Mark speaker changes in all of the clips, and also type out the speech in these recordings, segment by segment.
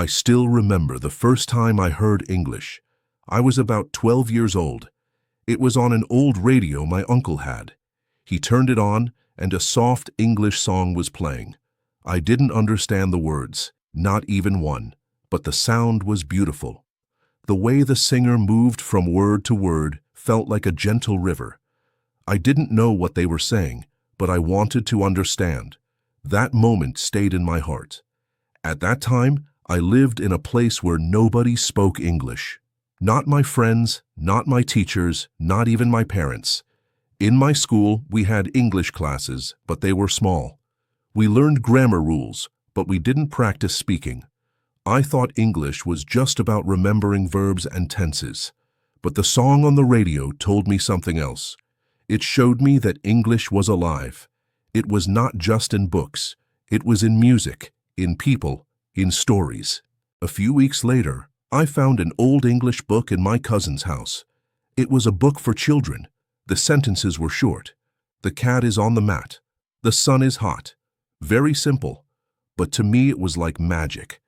Speaker 1: I still remember the first time I heard English. I was about 12 years old. It was on an old radio my uncle had. He turned it on, and a soft English song was playing. I didn't understand the words, not even one, but the sound was beautiful. The way the singer moved from word to word felt like a gentle river. I didn't know what they were saying, but I wanted to understand. That moment stayed in my heart. At that time, I lived in a place where nobody spoke English. Not my friends, not my teachers, not even my parents. In my school, we had English classes, but they were small. We learned grammar rules, but we didn't practice speaking. I thought English was just about remembering verbs and tenses. But the song on the radio told me something else. It showed me that English was alive. It was not just in books. It was in music, in people, in stories. A few weeks later, I found an old English book in my cousin's house. It was a book for children. The sentences were short. The cat is on the mat. The sun is hot. Very simple. But to me it was like magic.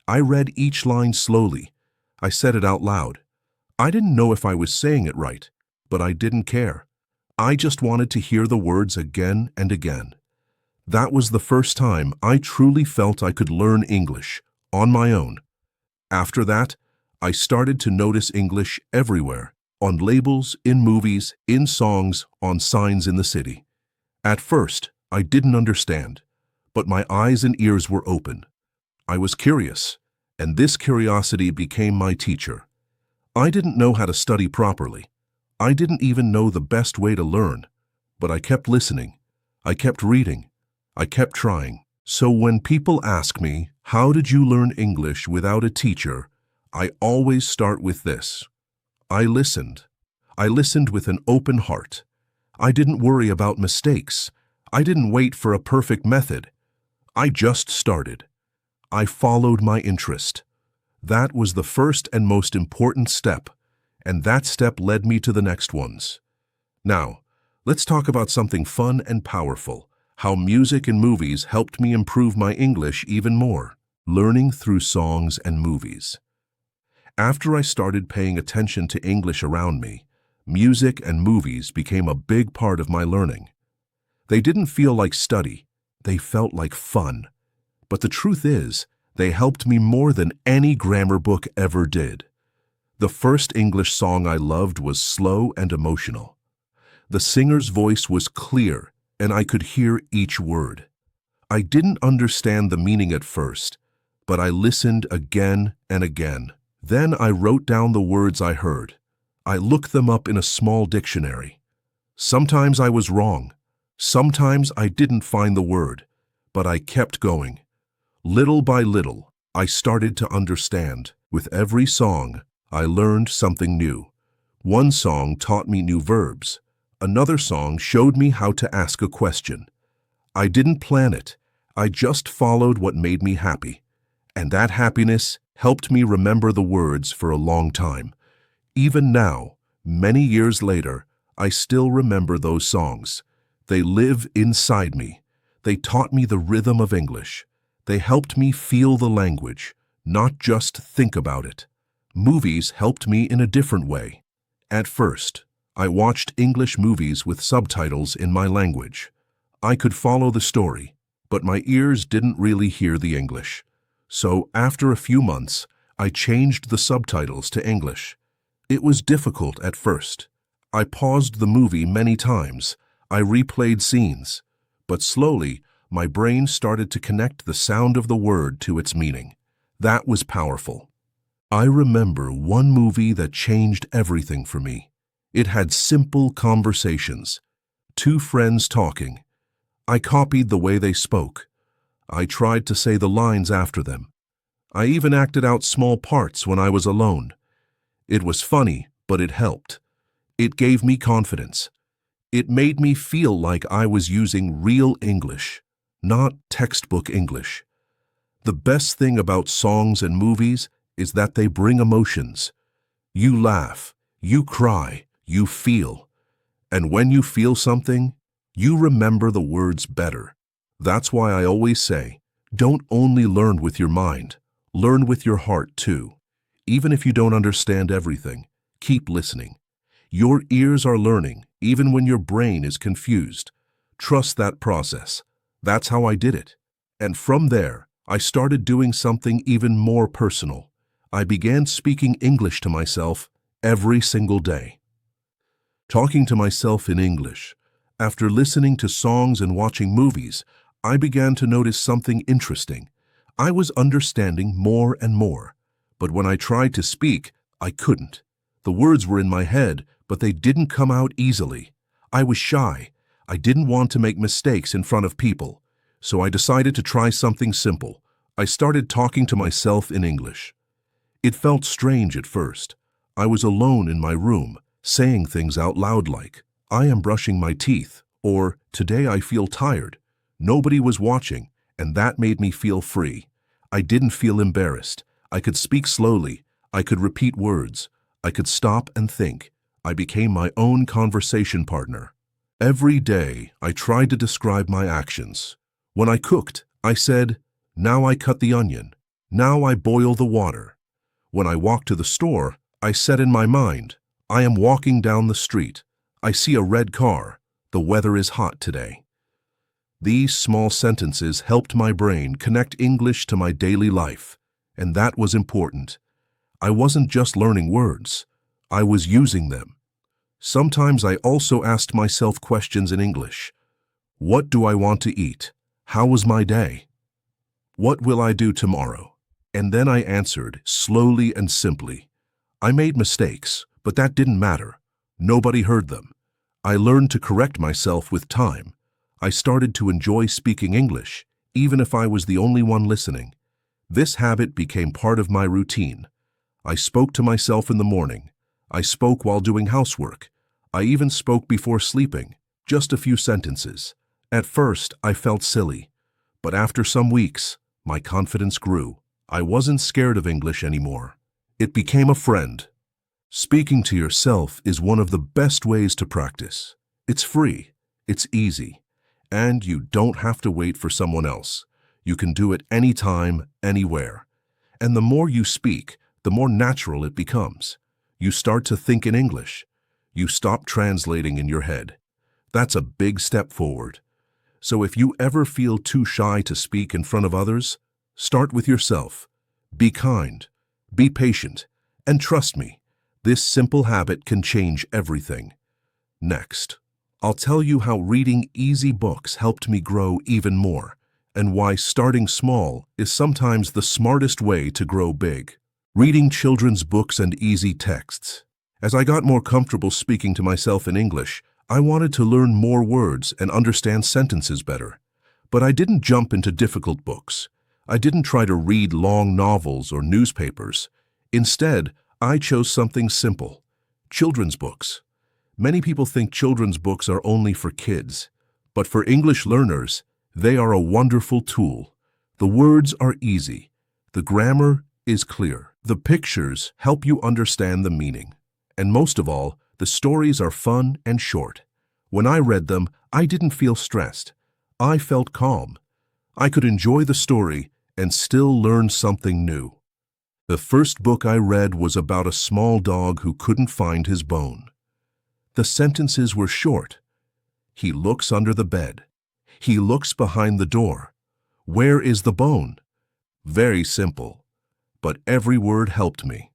Speaker 1: I read each line slowly. I said it out loud. I didn't know if I was saying it right, but I didn't care. I just wanted to hear the words again and again. That was the first time I truly felt I could learn English, on my own. After that, I started to notice English everywhere, on labels, in movies, in songs, on signs in the city. At first, I didn't understand, but my eyes and ears were open. I was curious, and this curiosity became my teacher. I didn't know how to study properly. I didn't even know the best way to learn, but I kept listening. I kept reading. I kept trying. So when people ask me, how did you learn English without a teacher? I always start with this. I listened. I listened with an open heart. I didn't worry about mistakes. I didn't wait for a perfect method. I just started. I followed my interest. That was the first and most important step, and that step led me to the next ones. Now, let's talk about something fun and powerful, how music and movies helped me improve my English even more, learning through songs and movies. After I started paying attention to English around me, music and movies became a big part of my learning. They didn't feel like study, they felt like fun. But the truth is, they helped me more than any grammar book ever did. The first English song I loved was slow and emotional. The singer's voice was clear, and I could hear each word. I didn't understand the meaning at first, but I listened again and again. Then I wrote down the words I heard. I looked them up in a small dictionary. Sometimes I was wrong. Sometimes I didn't find the word, but I kept going. Little by little, I started to understand. With every song, I learned something new. One song taught me new verbs. Another song showed me how to ask a question. I didn't plan it. I just followed what made me happy. And that happiness helped me remember the words for a long time. Even now, many years later, I still remember those songs. They live inside me. They taught me the rhythm of English. They helped me feel the language, not just think about it. Movies helped me in a different way. At first, I watched English movies with subtitles in my language. I could follow the story, but my ears didn't really hear the English. So after a few months, I changed the subtitles to English. It was difficult at first. I paused the movie many times. I replayed scenes. But slowly, my brain started to connect the sound of the word to its meaning. That was powerful. I remember one movie that changed everything for me. It had simple conversations. Two friends talking. I copied the way they spoke. I tried to say the lines after them. I even acted out small parts when I was alone. It was funny, but it helped. It gave me confidence. It made me feel like I was using real English, not textbook English. The best thing about songs and movies is that they bring emotions. You laugh, you cry, you feel. And when you feel something, you remember the words better. That's why I always say, don't only learn with your mind, Learn with your heart, too. Even if you don't understand everything, keep listening. Your ears are learning, even when your brain is confused. Trust that process. That's how I did it. And from there, I started doing something even more personal. I began speaking English to myself every single day. Talking to myself in English. After listening to songs and watching movies, I began to notice something interesting. I was understanding more and more. But when I tried to speak, I couldn't. The words were in my head, but they didn't come out easily. I was shy. I didn't want to make mistakes in front of people. So I decided to try something simple. I started talking to myself in English. It felt strange at first. I was alone in my room, saying things out loud like, "I am brushing my teeth," or "Today I feel tired." Nobody was watching, and that made me feel free. I didn't feel embarrassed. I could speak slowly. I could repeat words. I could stop and think. I became my own conversation partner. Every day, I tried to describe my actions. When I cooked, I said, "Now I cut the onion. Now I boil the water." When I walked to the store, I said in my mind, "I am walking down the street. I see a red car. The weather is hot today." These small sentences helped my brain connect English to my daily life, and that was important. I wasn't just learning words. I was using them. Sometimes I also asked myself questions in English. What do I want to eat? How was my day? What will I do tomorrow? And then I answered, slowly and simply. I made mistakes, but that didn't matter. Nobody heard them. I learned to correct myself with time. I started to enjoy speaking English, even if I was the only one listening. This habit became part of my routine. I spoke to myself in the morning. I spoke while doing housework. I even spoke before sleeping, just a few sentences. At first, I felt silly, but after some weeks, my confidence grew. I wasn't scared of English anymore. It became a friend. Speaking to yourself is one of the best ways to practice. It's free, it's easy, and you don't have to wait for someone else. You can do it anytime, anywhere. And the more you speak, the more natural it becomes. You start to think in English. You stop translating in your head. That's a big step forward. So if you ever feel too shy to speak in front of others, start with yourself. Be kind, be patient, and trust me, this simple habit can change everything. Next, I'll tell you how reading easy books helped me grow even more, and why starting small is sometimes the smartest way to grow big. Reading children's books and easy texts. As I got more comfortable speaking to myself in English, I wanted to learn more words and understand sentences better. But I didn't jump into difficult books. I didn't try to read long novels or newspapers. Instead, I chose something simple: children's books. Many people think children's books are only for kids, but for English learners, they are a wonderful tool. The words are easy. The grammar is clear. The pictures help you understand the meaning. And most of all, the stories are fun and short. When I read them, I didn't feel stressed. I felt calm. I could enjoy the story and still learn something new. The first book I read was about a small dog who couldn't find his bone. The sentences were short. He looks under the bed. He looks behind the door. Where is the bone? Very simple. But every word helped me.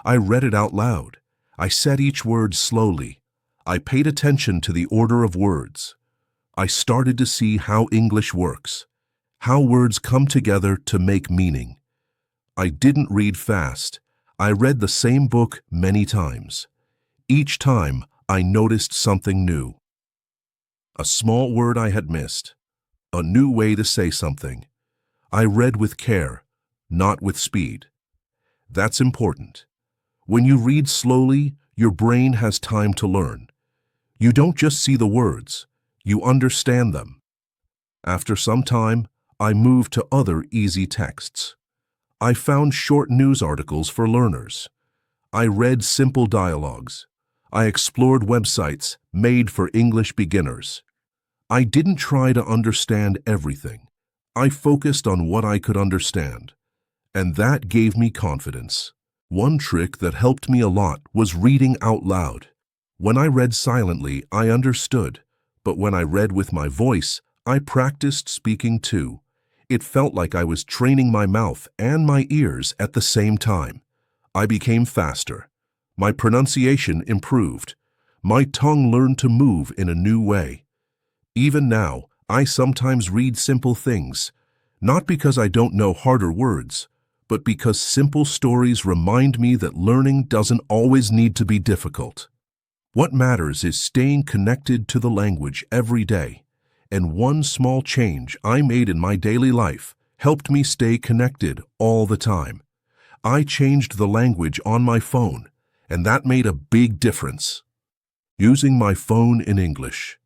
Speaker 1: I read it out loud. I said each word slowly. I paid attention to the order of words. I started to see how English works, how words come together to make meaning. I didn't read fast. I read the same book many times. Each time, I noticed something new. A small word I had missed. A new way to say something. I read with care, not with speed. That's important. When you read slowly, your brain has time to learn. You don't just see the words, you understand them. After some time, I moved to other easy texts. I found short news articles for learners. I read simple dialogues. I explored websites made for English beginners. I didn't try to understand everything. I focused on what I could understand. and that gave me confidence. One trick that helped me a lot was reading out loud. When I read silently, I understood, but when I read with my voice, I practiced speaking too. It felt like I was training my mouth and my ears at the same time. I became faster. My pronunciation improved. My tongue learned to move in a new way. Even now, I sometimes read simple things, not because I don't know harder words, but because simple stories remind me that learning doesn't always need to be difficult. What matters is staying connected to the language every day, and one small change I made in my daily life helped me stay connected all the time. I changed the language on my phone, and that made a big difference. Using my phone in English.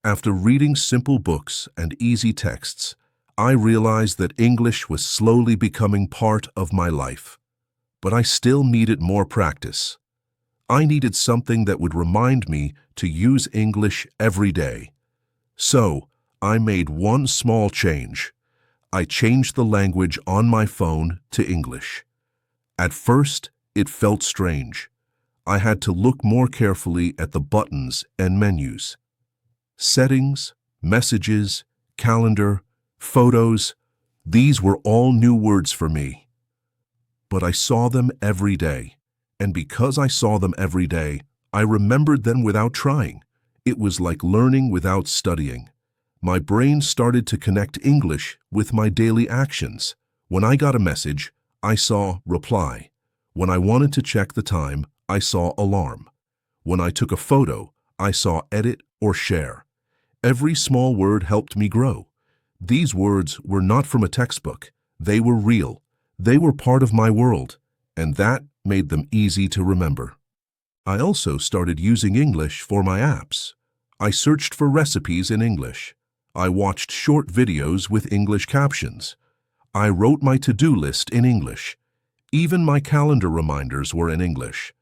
Speaker 1: After reading simple books and easy texts, I realized that English was slowly becoming part of my life. But I still needed more practice. I needed something that would remind me to use English every day. So, I made one small change. I changed the language on my phone to English. At first, it felt strange. I had to look more carefully at the buttons and menus. Settings, messages, calendar, photos, these were all new words for me. But I saw them every day, and because I saw them every day, I remembered them without trying. It was like learning without studying. My brain started to connect English with my daily actions. When I got a message, I saw reply. When I wanted to check the time, I saw alarm. When I took a photo, I saw edit or share. Every small word helped me grow. These words were not from a textbook. They were real. They were part of my world, and that made them easy to remember. I also started using English for my apps. I searched for recipes in English. I watched short videos with English captions. I wrote my to-do list in English. Even my calendar reminders were in English.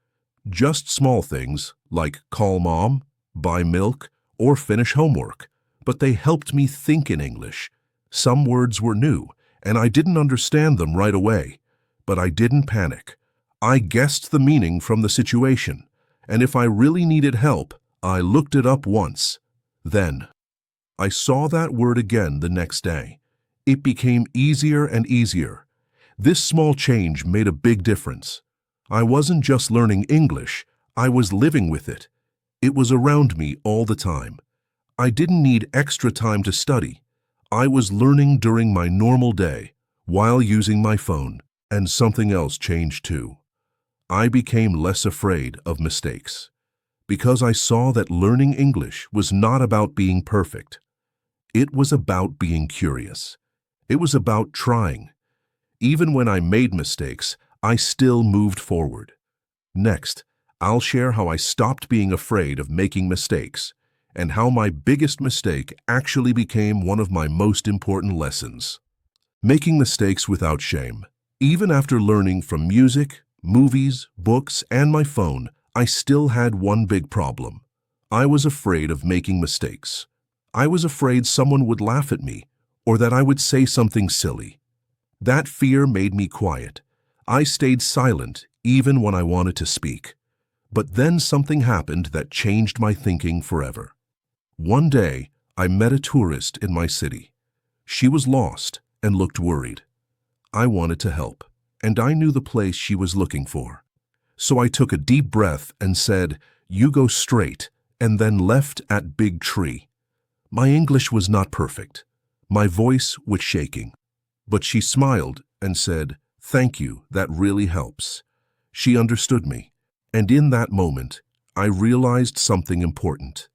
Speaker 1: Just small things like call mom, buy milk, or finish homework, but they helped me think in English. Some words were new, and I didn't understand them right away, but I didn't panic. I guessed the meaning from the situation, and if I really needed help, I looked it up once. Then, I saw that word again the next day. It became easier and easier. This small change made a big difference. I wasn't just learning English, I was living with it. It was around me all the time. I didn't need extra time to study. I was learning during my normal day, while using my phone, and something else changed too. I became less afraid of mistakes, because I saw that learning English was not about being perfect. It was about being curious. It was about trying. Even when I made mistakes, I still moved forward. Next, I'll share how I stopped being afraid of making mistakes and how my biggest mistake actually became one of my most important lessons. Making mistakes without shame. Even after learning from music, movies, books, and my phone, I still had one big problem. I was afraid of making mistakes. I was afraid someone would laugh at me or that I would say something silly. That fear made me quiet. I stayed silent even when I wanted to speak. But then something happened that changed my thinking forever. One day, I met a tourist in my city. She was lost and looked worried. I wanted to help, and I knew the place she was looking for. So I took a deep breath and said, "You go straight," and then left at Big Tree. My English was not perfect. My voice was shaking. But she smiled and said, "Thank you, that really helps." She understood me, and in that moment, I realized something important.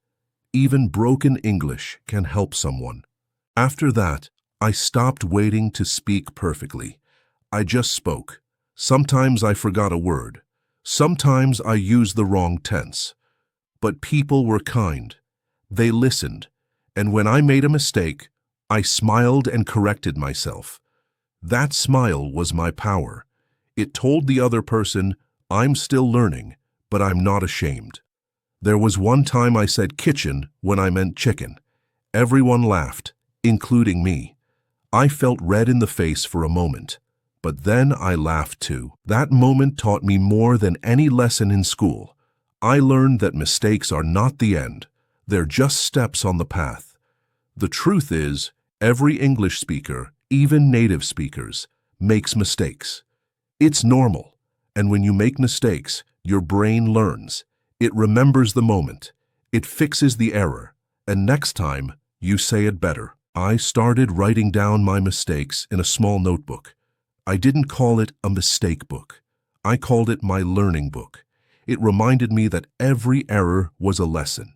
Speaker 1: Even broken English can help someone. After that, I stopped waiting to speak perfectly. I just spoke. Sometimes I forgot a word. Sometimes I used the wrong tense. But people were kind. They listened. And when I made a mistake, I smiled and corrected myself. That smile was my power. It told the other person, "I'm still learning, but I'm not ashamed." There was one time I said kitchen when I meant chicken. Everyone laughed, including me. I felt red in the face for a moment. But then I laughed too. That moment taught me more than any lesson in school. I learned that mistakes are not the end. They're just steps on the path. The truth is, every English speaker, even native speakers, makes mistakes. It's normal. And when you make mistakes, your brain learns. It remembers the moment. It fixes the error. And next time, you say it better. I started writing down my mistakes in a small notebook. I didn't call it a mistake book. I called it my learning book. It reminded me that every error was a lesson.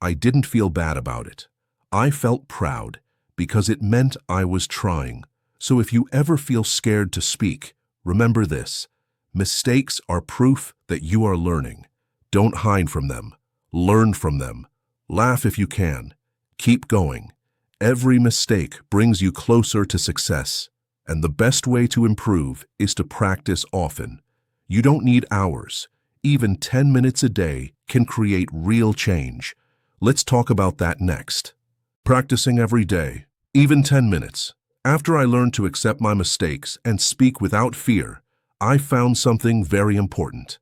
Speaker 1: I didn't feel bad about it. I felt proud because it meant I was trying. So if you ever feel scared to speak, remember this. Mistakes are proof that you are learning. Don't hide from them. Learn from them. Laugh if you can. Keep going. Every mistake brings you closer to success. And the best way to improve is to practice often. You don't need hours. Even 10 minutes a day can create real change. Let's talk about that next. Practicing every day, even 10 minutes. After I learned to accept my mistakes and speak without fear, I found something very important.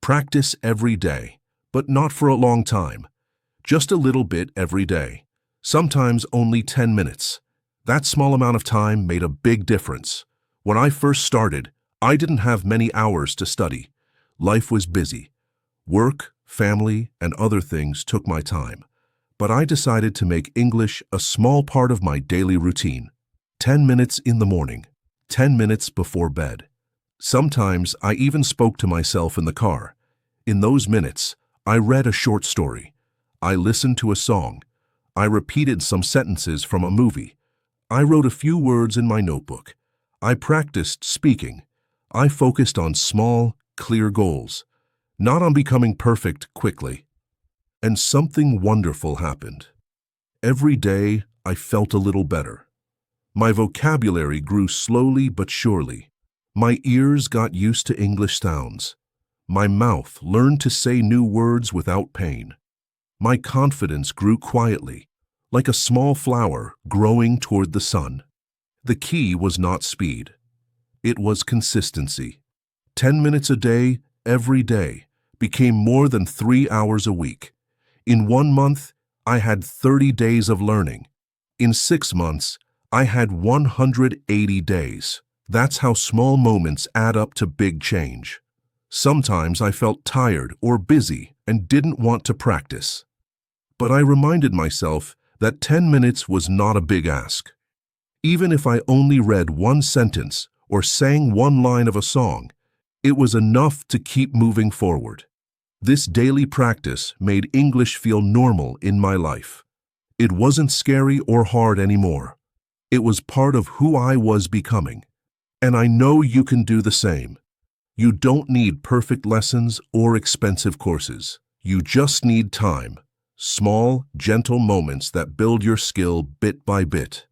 Speaker 1: Practice every day, but not for a long time. Just a little bit every day. Sometimes only 10 minutes. That small amount of time made a big difference. When I first started, I didn't have many hours to study. Life was busy. Work, family, and other things took my time. But I decided to make English a small part of my daily routine. 10 minutes in the morning, 10 minutes before bed. Sometimes I even spoke to myself in the car. In those minutes, I read a short story. I listened to a song. I repeated some sentences from a movie. I wrote a few words in my notebook. I practiced speaking. I focused on small, clear goals, not on becoming perfect quickly. And something wonderful happened. Every day, I felt a little better. My vocabulary grew slowly but surely. My ears got used to English sounds. My mouth learned to say new words without pain. My confidence grew quietly, like a small flower growing toward the sun. The key was not speed. It was consistency. 10 minutes a day, every day, became more than 3 hours a week. In 1 month, I had 30 days of learning. In 6 months, I had 180 days. That's how small moments add up to big change. Sometimes I felt tired or busy and didn't want to practice. But I reminded myself that 10 minutes was not a big ask. Even if I only read one sentence or sang one line of a song, it was enough to keep moving forward. This daily practice made English feel normal in my life. It wasn't scary or hard anymore. It was part of who I was becoming. And I know you can do the same. You don't need perfect lessons or expensive courses. You just need time. Small, gentle moments that build your skill bit by bit.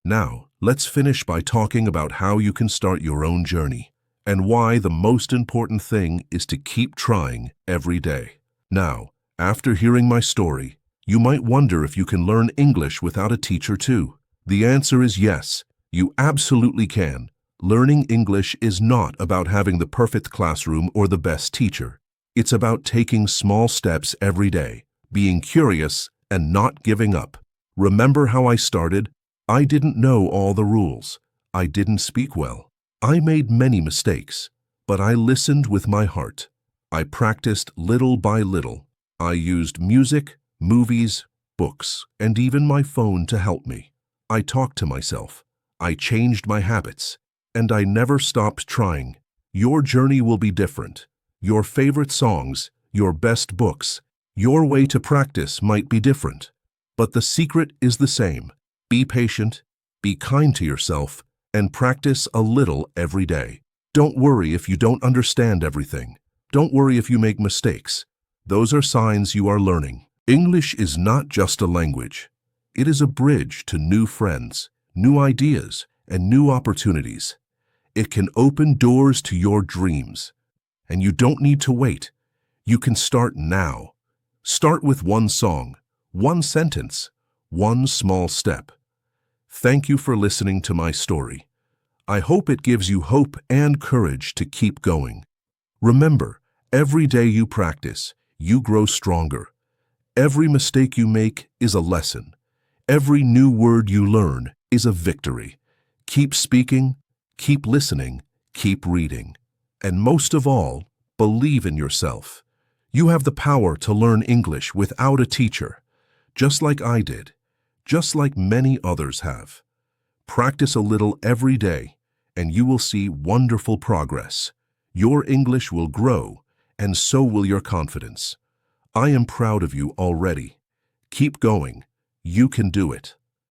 Speaker 1: Now, let's finish by talking about how you can start your own journey and why the most important thing is to keep trying every day. Now, after hearing my story, you might wonder if you can learn English without a teacher too. The answer is yes, you absolutely can. Learning English is not about having the perfect classroom or the best teacher. It's about taking small steps every day, being curious, and not giving up. Remember how I started? I didn't know all the rules. I didn't speak well. I made many mistakes, but I listened with my heart. I practiced little by little. I used music, movies, books, and even my phone to help me. I talked to myself. I changed my habits, and I never stopped trying. Your journey will be different. Your favorite songs, your best books, your way to practice might be different, but the secret is the same. Be patient, be kind to yourself, and practice a little every day. Don't worry if you don't understand everything. Don't worry if you make mistakes. Those are signs you are learning. English is not just a language. It is a bridge to new friends, new ideas, and new opportunities. It can open doors to your dreams. And you don't need to wait. You can start now. Start with one song, one sentence, one small step. Thank you for listening to my story. I hope it gives you hope and courage to keep going. Remember, every day you practice, you grow stronger. Every mistake you make is a lesson. Every new word you learn is a victory. Keep speaking, keep listening, keep reading. And most of all, believe in yourself. You have the power to learn English without a teacher, just like I did, just like many others have. Practice a little every day, and you will see wonderful progress. Your English will grow, and so will your confidence. I am proud of you already. Keep going. You can do it.